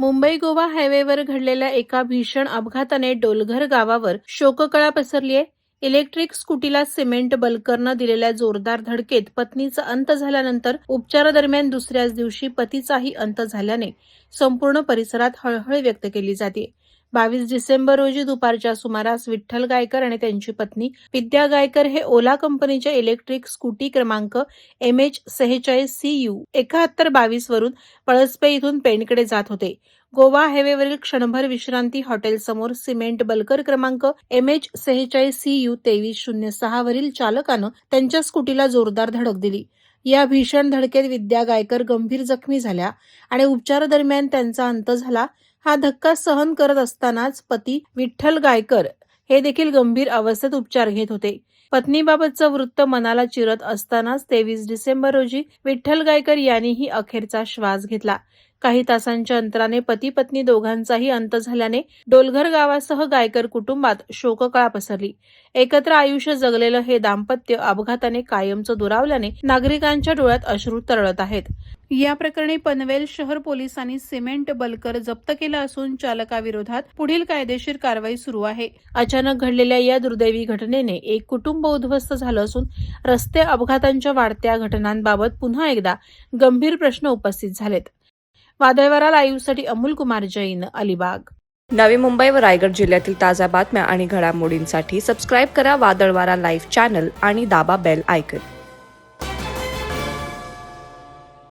मुंबई गोवा हायवेवर घडलेल्या एका भीषण अपघाताने डोलघर गावावर शोककळा पसरली आहे. इलेक्ट्रिक स्कूटीला सिमेंट बल्करनं दिलेल्या जोरदार धडकेत पत्नीचा अंत झाल्यानंतर उपचारादरम्यान दुसऱ्याच दिवशी पतीचाही अंत झाल्याने संपूर्ण परिसरात हळहळ व्यक्त केली जाते. 22 डिसेंबर रोजी दुपारच्या सुमारास विठ्ठल गायकर आणि त्यांची पत्नी विद्या गायकर हे ओला कंपनीच्या इलेक्ट्रिक स्कूटी क्रमांक MH46CU 7122 वरून पळसपे इथून पेणकडे जात होते. गोवा हायवेवरील क्षणभर विश्रांती हॉटेलसमोर सिमेंट बल्कर क्रमांक MH46CU 2306 वरील चालकानं त्यांच्या स्कूटीला जोरदार धडक दिली. या भीषण धडकेत विद्या गायकर गंभीर जखमी झाल्या आणि उपचारादरम्यान त्यांचा अंत झाला. हा धक्का सहन करत असतानाच पती विठ्ठल गायकर हे देखील गंभीर अवस्थेत उपचार घेत होते. पत्नीबाबतचं वृत्त मनाला चिरत असतानाच 23 डिसेंबर रोजी विठ्ठल गायकर यांनीही अखेरचा श्वास घेतला. काही तासांच्या अंतराने पती पत्नी दोघांचाही अंत झाल्याने डोलघर गावासह गायकर कुटुंबात शोककळा पसरली. एकत्र आयुष्य जगलेलं हे दाम्पत्य अपघाताने कायमचं दुरावल्याने नागरिकांच्या डोळ्यात अश्रू तरळत आहेत. या प्रकरणी पनवेल शहर पोलिसांनी सिमेंट बल्कर जप्त केलं असून चालकाविरोधात पुढील कायदेशीर कारवाई सुरू आहे. अचानक घडलेल्या या दुर्दैवी घटनेने एक कुटुंब उद्ध्वस्त झालं असून रस्ते अपघातांच्या वाढत्या घटनांबाबत पुन्हा एकदा गंभीर प्रश्न उपस्थित झालेत. वादळवारा लाईव्हसाठी अमोल कुमार जैन, अलिबाग. नवी मुंबई व रायगड जिल्ह्यातील ताज्या बातम्या आणि घडामोडींसाठी सबस्क्राईब करा वादळवारा लाईव्ह चॅनल आणि दाबा बेल आयकॉन.